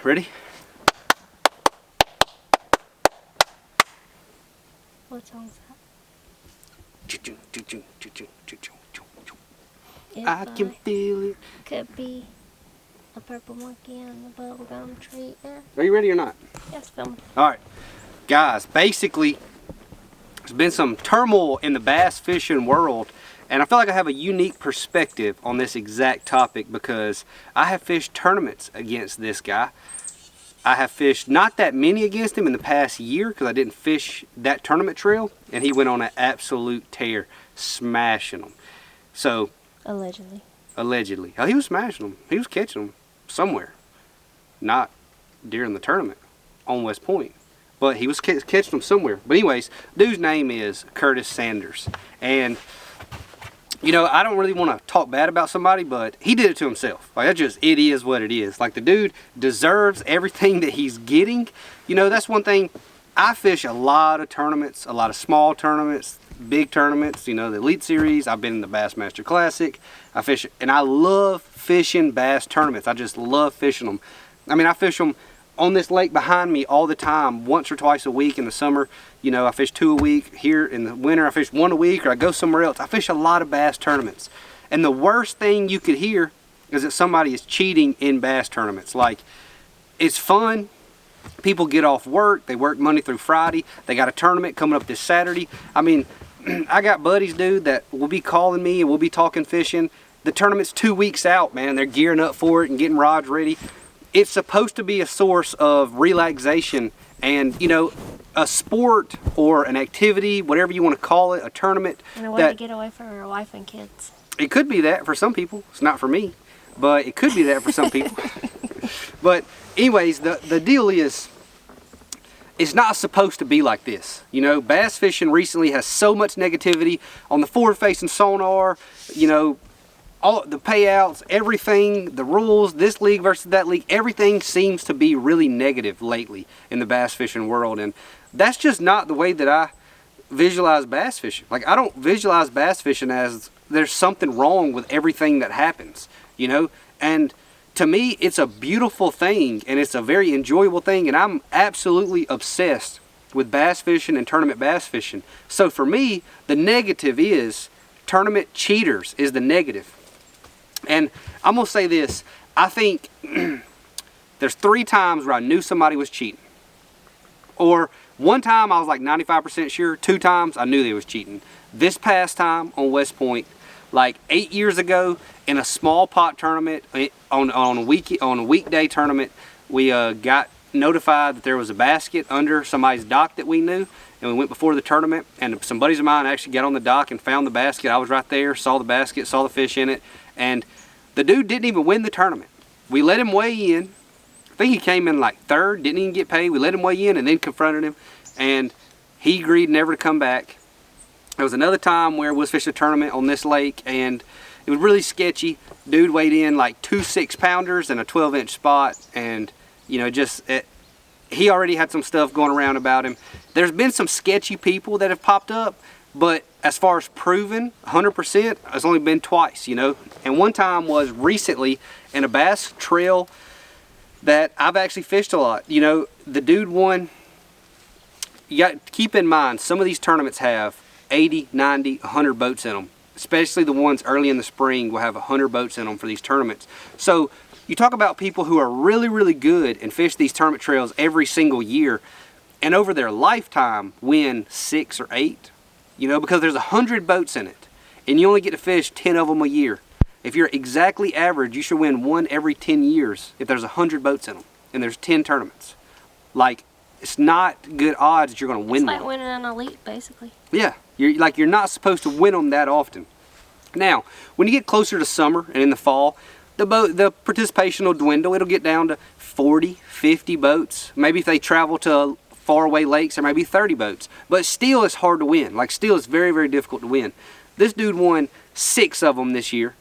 Ready? What song's that? I can feel it. Could be a purple monkey on the bubblegum tree. Yeah. Are you ready or not? Yes, film. All right, guys, basically, there's been some turmoil in the bass fishing world, and I feel like I have a unique perspective on this exact topic because I have fished tournaments against this guy. I have fished not that many against him in the past year because I didn't fish that tournament trail, and he went on an absolute tear, smashing them. So, Allegedly. Oh, he was smashing them. He was catching them somewhere, not during the tournament on West Point, but he was catching them somewhere. But anyways, dude's name is Curtis Sanders, and you know, I don't really want to talk bad about somebody, but he did it to himself. Like, it is what it is. Like, the dude deserves everything that he's getting. You know, that's one thing. I fish a lot of tournaments, a lot of small tournaments, big tournaments, you know, the Elite Series. I've been in the Bassmaster Classic. I fish, and I love fishing bass tournaments. I just love fishing them. I mean, I fish them on this lake behind me all the time, once or twice a week in the summer. You know, I fish 2 a week. Here in the winter, I fish 1 a week, or I go somewhere else. I fish a lot of bass tournaments. And the worst thing you could hear is that somebody is cheating in bass tournaments. Like, it's fun. People get off work. They work Monday through Friday. They got a tournament coming up this Saturday. I mean, I got buddies, dude, that will be calling me and we'll be talking fishing. The tournament's 2 weeks out, man. They're gearing up for it and getting rods ready. It's supposed to be a source of relaxation and, you know, a sport or an activity, whatever you want to call it, a tournament. And a way to get away from your wife and kids. It could be that for some people. It's not for me, but it could be that for some people. But anyways, the deal is, it's not supposed to be like this. You know, bass fishing recently has so much negativity on the forward-facing sonar, you know, all the payouts, everything, the rules, this league versus that league, everything seems to be really negative lately in the bass fishing world. And that's just not the way that I visualize bass fishing. Like, I don't visualize bass fishing as there's something wrong with everything that happens, you know? And to me, it's a beautiful thing, and it's a very enjoyable thing, and I'm absolutely obsessed with bass fishing and tournament bass fishing. So for me, the negative is tournament cheaters is the negative. And I'm going to say this. I think there's 3 times where I knew somebody was cheating. Or one time I was like 95% sure. 2 times I knew they was cheating. This past time on West Point, like 8 years ago, in a small pot tournament, on a weekday tournament, we got notified that there was a basket under somebody's dock that we knew, and we went before the tournament, and some buddies of mine actually got on the dock and found the basket. I was right there, saw the basket, saw the fish in it, and the dude didn't even win the tournament. We let him weigh in. I think he came in like 3rd, didn't even get paid. We let him weigh in and then confronted him, and he agreed never to come back. There was another time where we was fishing a tournament on this lake, and it was really sketchy. Dude weighed in like 2 6-pounders and a 12-inch spot, and you know, he already had some stuff going around about him. There's been some sketchy people that have popped up, but as far as proven 100%, it's only been twice, you know. And one time was recently in a bass trail that I've actually fished a lot. You know, the dude won. You got to keep in mind, some of these tournaments have 80, 90, 100 boats in them. Especially the ones early in the spring will have 100 boats in them for these tournaments. So you talk about people who are really, really good and fish these tournament trails every single year, and over their lifetime win 6 or 8, you know, because there's 100 boats in it, and you only get to fish 10 of them a year. If you're exactly average, you should win 1 every 10 years if there's 100 boats in them, and there's 10 tournaments. Like, it's not good odds that you're going to win one. It's like winning an elite, basically. Yeah, you're not supposed to win them that often. Now, when you get closer to summer and in the fall, the participation will dwindle. It'll get down to 40, 50 boats. Maybe if they travel to faraway lakes, there may be 30 boats. But still, it's hard to win. Like, still, it's very, very difficult to win. This dude won 6 of them this year.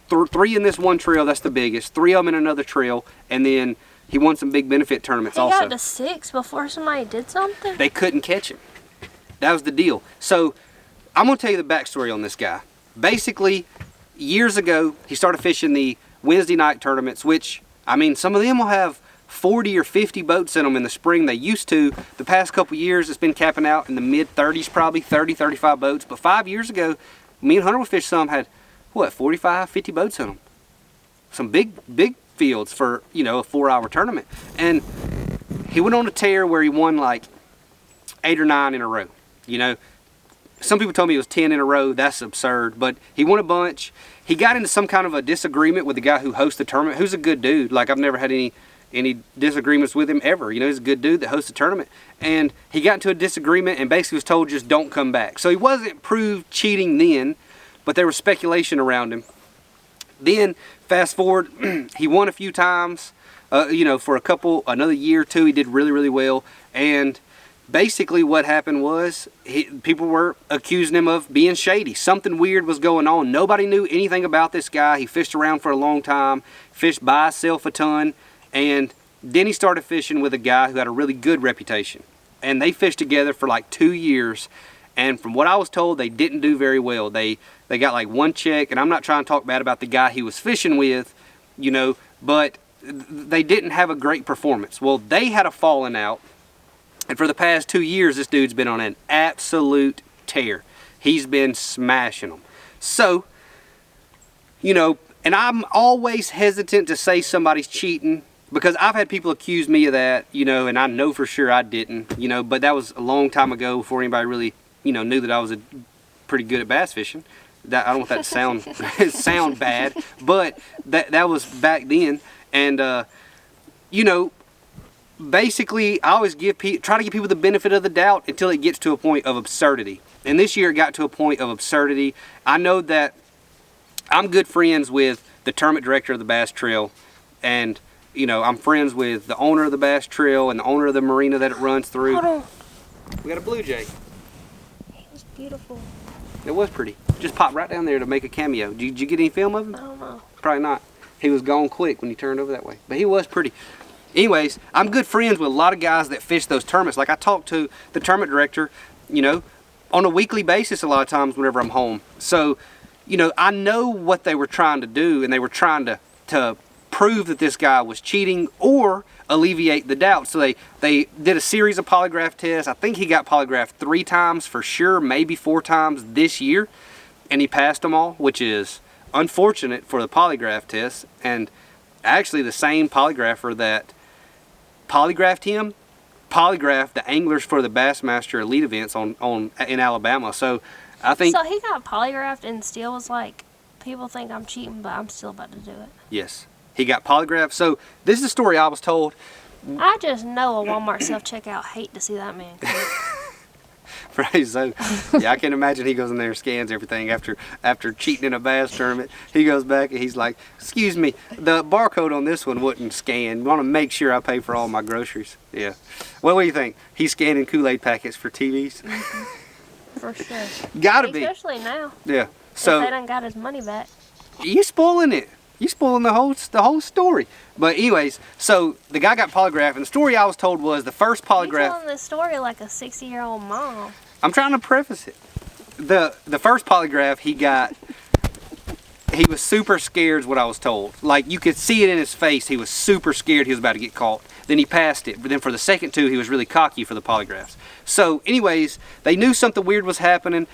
3 in this one trail, that's the biggest. 3 of them in another trail, and then he won some big benefit tournaments also. He got to 6 before somebody did something? They couldn't catch him. That was the deal. So, I'm going to tell you the backstory on this guy. Basically, years ago, he started fishing the Wednesday night tournaments, which, I mean, some of them will have 40 or 50 boats in them in the spring. They used to. The past couple years, it's been capping out in the mid 30s, probably 30, 35 boats. But 5 years ago, me and Hunter would fish some, had, what, 45, 50 boats in them. Some big fields for, you know, a 4-hour tournament. And he went on a tear where he won like 8 or 9 in a row. You know, some people told me it was 10 in a row. That's absurd. But he won a bunch. He got into some kind of a disagreement with the guy who hosts the tournament, who's a good dude. Like, I've never had any disagreements with him ever. You know, he's a good dude that hosts the tournament. And he got into a disagreement and basically was told just don't come back. So he wasn't proved cheating then, but there was speculation around him. Then, fast forward, he won a few times. You know, for another year or two, he did really, really well. And basically what happened was people were accusing him of being shady. Something weird was going on. Nobody knew anything about this guy. He fished around for a long time, fished by himself a ton, and then he started fishing with a guy who had a really good reputation. And they fished together for like 2 years, and from what I was told, they didn't do very well. They got like 1 check, and I'm not trying to talk bad about the guy he was fishing with, you know, but they didn't have a great performance. Well, they had a falling out. And for the past 2 years, this dude's been on an absolute tear. He's been smashing them. So, you know, and I'm always hesitant to say somebody's cheating because I've had people accuse me of that, you know, and I know for sure I didn't, you know, but that was a long time ago before anybody really, you know, knew that I was pretty good at bass fishing. I don't want that to sound bad, but that was back then. And, you know, basically, I always try to give people the benefit of the doubt until it gets to a point of absurdity. And this year it got to a point of absurdity. I know that I'm good friends with the tournament director of the Bass Trail, and you know, I'm friends with the owner of the Bass Trail and the owner of the marina that it runs through. Hold on. We got a blue jay. He was beautiful. It was pretty. Just popped right down there to make a cameo. Did you get any film of him? I don't know. Probably not. He was gone quick when he turned over that way. But he was pretty. Anyways, I'm good friends with a lot of guys that fish those tournaments. Like I talk to the tournament director, you know, on a weekly basis a lot of times whenever I'm home. So, you know, I know what they were trying to do, and they were trying to prove that this guy was cheating or alleviate the doubt. So they did a series of polygraph tests. I think he got polygraphed 3 times for sure, maybe 4 times this year, and he passed them all, which is unfortunate for the polygraph test. And actually the same polygrapher that polygraphed him polygraphed the anglers for the Bassmaster elite events in Alabama. So I think so. He got polygraphed and still was like, people think I'm cheating, but I'm still about to do it. yes, he got polygraphed. So this is the story I was told. I just know a Walmart self-checkout hate to see that man. Right, so yeah, I can imagine he goes in there and scans everything after cheating in a bass tournament. He goes back and he's like, excuse me, the barcode on this one wouldn't scan. Want to make sure I pay for all my groceries. Yeah. Well, what do you think? He's scanning Kool-Aid packets for TVs? For sure. Gotta be. Especially now. Yeah. So if they done got his money back. You spoiling it. You spoiling the whole story. But anyways, so the guy got polygraphed, and the story I was told was the first polygraph. You're telling this story like a 60-year-old mom. I'm trying to preface it. The first polygraph he got, he was super scared is what I was told. Like you could see it in his face. He was super scared he was about to get caught. Then he passed it. But then for the second 2, he was really cocky for the polygraphs. So anyways, they knew something weird was happening.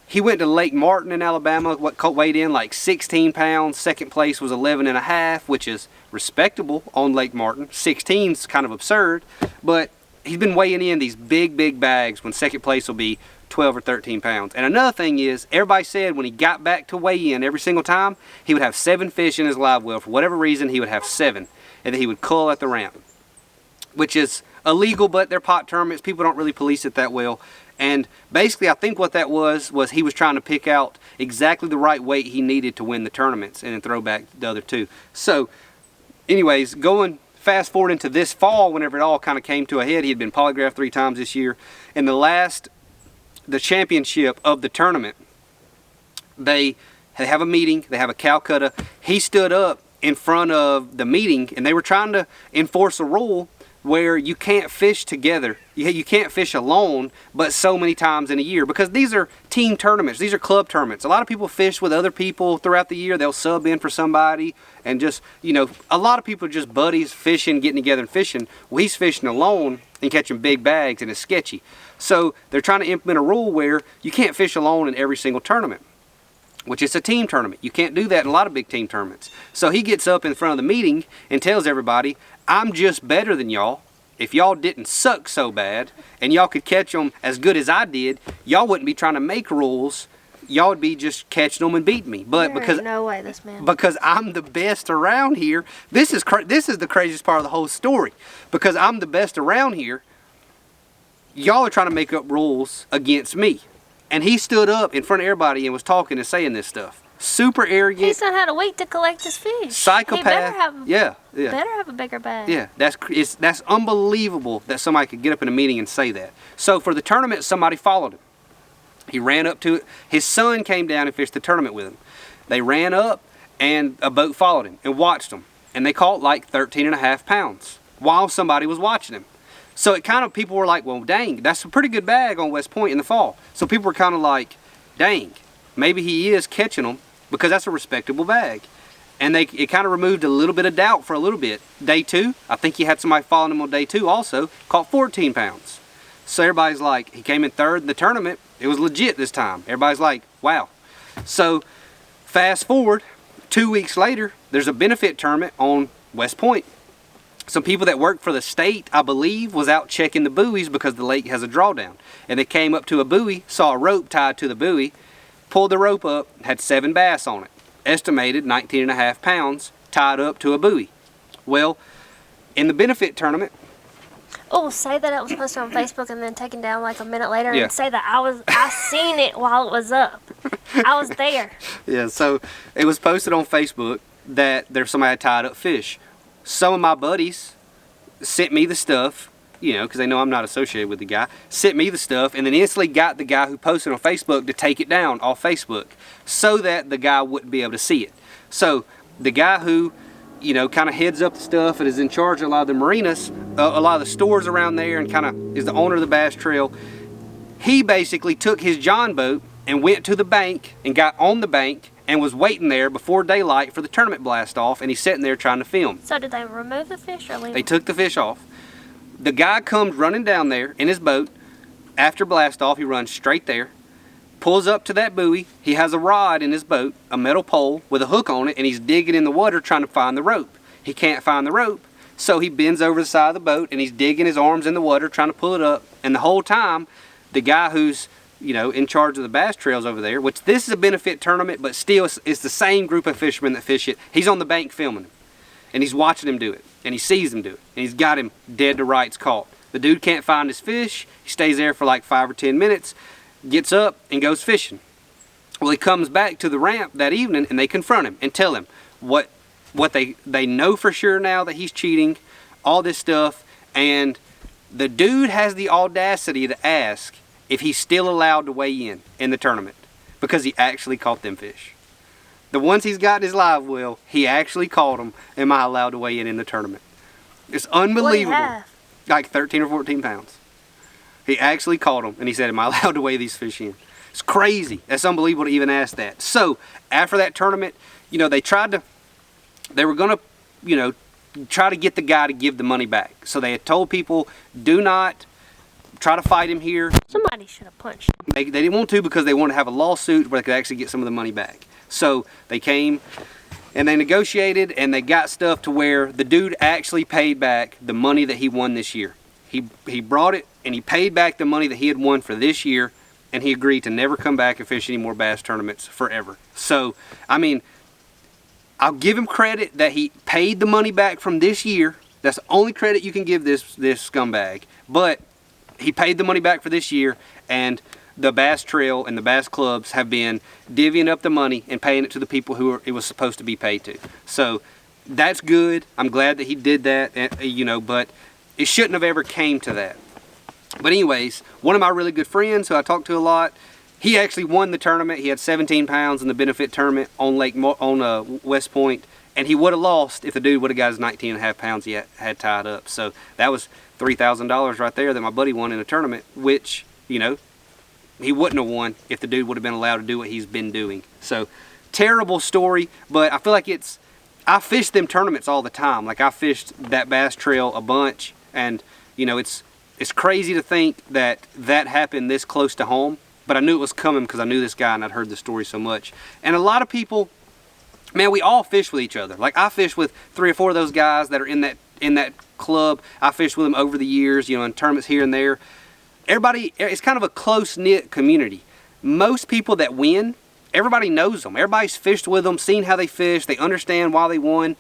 He went to Lake Martin in Alabama, weighed in like 16 pounds. Second place was 11.5, which is respectable on Lake Martin. 16's kind of absurd, but he's been weighing in these big bags when second place will be 12 or 13 pounds. And another thing is, everybody said when he got back to weigh in every single time, he would have 7 fish in his live well. For whatever reason, he would have 7, and then he would cull at the ramp, which is illegal, but they're pot tournaments. People don't really police it that well. And basically, I think what that was he was trying to pick out exactly the right weight he needed to win the tournaments and then throw back the other 2. So, anyways, going fast forward into this fall, whenever it all kind of came to a head, he had been polygraphed 3 times this year. In the championship of the tournament, they have a meeting, they have a Calcutta. He stood up in front of the meeting, and they were trying to enforce a rule where you can't fish together. You can't fish alone, but so many times in a year, because these are team tournaments. These are club tournaments. A lot of people fish with other people throughout the year. They'll sub in for somebody, and just, you know, a lot of people are just buddies fishing, getting together and fishing. Well, he's fishing alone and catching big bags, and it's sketchy. So they're trying to implement a rule where you can't fish alone in every single tournament, which is a team tournament. You can't do that in a lot of big team tournaments. So he gets up in front of the meeting and tells everybody, I'm just better than y'all. If y'all didn't suck so bad and y'all could catch them as good as I did, y'all wouldn't be trying to make rules. Y'all would be just catching them and beating me. But there because ain't no way this man. Because I'm the best around here, this is the craziest part of the whole story. Because I'm the best around here, y'all are trying to make up rules against me. And he stood up in front of everybody and was talking and saying this stuff. Super arrogant. He's not had a week to collect his fish. Psychopath. He better have, yeah. better have a bigger bag. Yeah, that's unbelievable that somebody could get up in a meeting and say that. So for the tournament, somebody followed him. He ran up to it. His son came down and fished the tournament with him. They ran up and a boat followed him and watched him. And they caught like 13.5 pounds while somebody was watching him. So it kind of, people were like, well, dang, that's a pretty good bag on West Point in the fall. So people were kind of like, dang, maybe he is catching them, because that's a respectable bag. And it kind of removed a little bit of doubt for a little bit. Day 2, I think he had somebody following him on day 2 also, caught 14 pounds. So everybody's like, he came in 3rd in the tournament. It was legit this time. Everybody's like, wow. So fast forward, 2 weeks later, there's a benefit tournament on West Point. Some people that work for the state, I believe, was out checking the buoys because the lake has a drawdown. And they came up to a buoy, saw a rope tied to the buoy, pulled the rope up, had 7 bass on it. Estimated 19.5 pounds tied up to a buoy. Well, in the benefit tournament... Oh, say that it was posted on Facebook and then taken down like a minute later, yeah. And say that I seen it while it was up. I was there. Yeah, so it was posted on Facebook that there's somebody had tied up fish. Some of my buddies sent me the stuff, you know, because they know I'm not associated with the guy, sent me the stuff, and then instantly got the guy who posted on Facebook to take it down off Facebook so that the guy wouldn't be able to see it. So the guy who, you know, kind of heads up the stuff and is in charge of a lot of the marinas, a lot of the stores around there, and kind of is the owner of the Bass Trail, he basically took his John boat and went to the bank and got on the bank and was waiting there before daylight for the tournament blast off, and he's sitting there trying to film. So did they remove the fish or leave them? They took the fish off. The guy comes running down there in his boat. After blast off, he runs straight there, pulls up to that buoy. He has a rod in his boat, a metal pole with a hook on it, and he's digging in the water trying to find the rope. He can't find the rope, so he bends over the side of the boat and he's digging his arms in the water trying to pull it up. And the whole time, the guy who's, you know, in charge of the bass trails over there, which this is a benefit tournament, but still it's the same group of fishermen that fish it. He's on the bank filming him, and he's watching him do it, and he sees him do it, and he's got him dead to rights caught. The dude can't find his fish. He stays there for like 5 or 10 minutes, gets up and goes fishing. Well, he comes back to the ramp that evening, and they confront him and tell him what they know for sure now, that he's cheating, all this stuff, and the dude has the audacity to ask if he's still allowed to weigh in the tournament, because he actually caught them fish. The ones he's got in his live well, he actually caught them. Am I allowed to weigh in the tournament? It's unbelievable. What do you have? Like 13 or 14 pounds. He actually caught them, and he said, am I allowed to weigh these fish in? It's crazy. That's unbelievable to even ask that. So after that tournament, you know, they were going to, you know, try to get the guy to give the money back. So they had told people, do not try to fight him here. Somebody should have punched him. They didn't want to, because they wanted to have a lawsuit where they could actually get some of the money back. So they came and they negotiated, and they got stuff to where the dude actually paid back the money that he won this year. He brought it and he paid back the money that he had won for this year, and he agreed to never come back and fish any more bass tournaments forever. So, I mean, I'll give him credit that he paid the money back from this year. That's the only credit you can give this scumbag. But he paid the money back for this year, and the Bass Trail and the Bass Clubs have been divvying up the money and paying it to the people who it was supposed to be paid to. So that's good. I'm glad that he did that, you know, but it shouldn't have ever came to that. But anyways, one of my really good friends who I talk to a lot, he actually won the tournament. He had 17 pounds in the benefit tournament on West Point, And he would have lost if the dude would have got his 19.5 pounds he had tied up. So that was $3,000 right there that my buddy won in a tournament, which, you know, he wouldn't have won if the dude would have been allowed to do what he's been doing. So terrible story, but I feel like I fish them tournaments all the time. Like I fished that bass trail a bunch, and you know, it's crazy to think that happened this close to home, but I knew it was coming because I knew this guy and I'd heard the story so much. And a lot of people, man, we all fish with each other. Like I fish with 3 or 4 of those guys that are in that club. I fished with them over the years, you know, in tournaments here and there. Everybody, it's kind of a close-knit community. Most people that win, everybody knows them. Everybody's fished with them, seen how they fish. They understand why they won.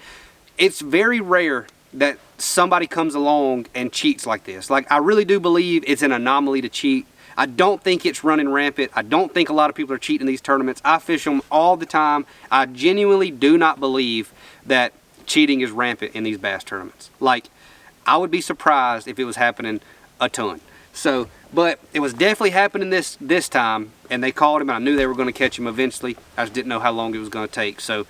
It's very rare that somebody comes along and cheats like this. Like, I really do believe it's an anomaly to cheat. I don't think it's running rampant. I don't think a lot of people are cheating in these tournaments. I fish them all the time. I genuinely do not believe that cheating is rampant in these bass tournaments. Like, I would be surprised if it was happening a ton. So, but it was definitely happening this time, and they called him, and I knew they were going to catch him eventually. I just didn't know how long it was going to take. So,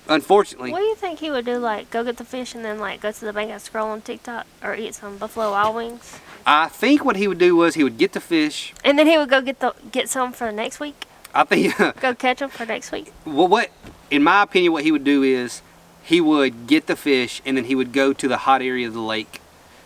unfortunately. What do you think he would do? Like, go get the fish and then, like, go to the bank and scroll on TikTok or eat some Buffalo Wild Wings? I think what he would do was he would get the fish. And then he would go get some for next week? I think. Go catch them for next week? Well, in my opinion, what he would do is he would get the fish, and then he would go to the hot area of the lake.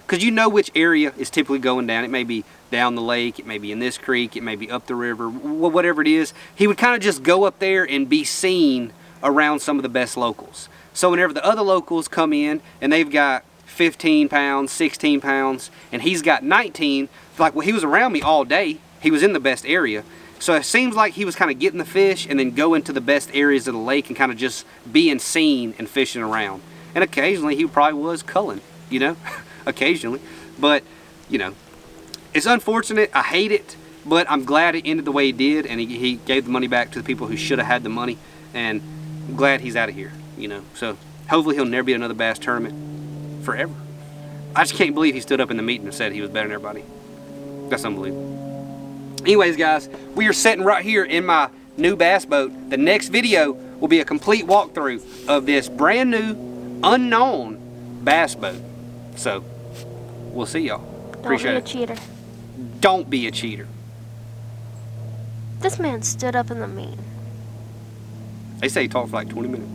Because you know which area is typically going down. It may be down the lake, it may be in this creek, it may be up the river, whatever it is. He would kind of just go up there and be seen around some of the best locals. So whenever the other locals come in and they've got 15 pounds, 16 pounds, and he's got 19, like, well, he was around me all day. He was in the best area. So it seems like he was kind of getting the fish and then going to the best areas of the lake and kind of just being seen and fishing around. And occasionally he probably was culling, you know. Occasionally, but you know, it's unfortunate. I hate it, but I'm glad it ended the way he did, and he gave the money back to the people who should have had the money, and I'm glad he's out of here, you know. So hopefully he'll never be another bass tournament forever. I just can't believe he stood up in the meeting and said he was better than everybody. That's unbelievable. Anyways, guys, we are sitting right here in my new bass boat. The next video will be a complete walkthrough of this brand new, unknown bass boat. So, we'll see y'all. Appreciate it. Don't be a cheater. Don't be a cheater. This man stood up in the meeting. They say he talked for like 20 minutes.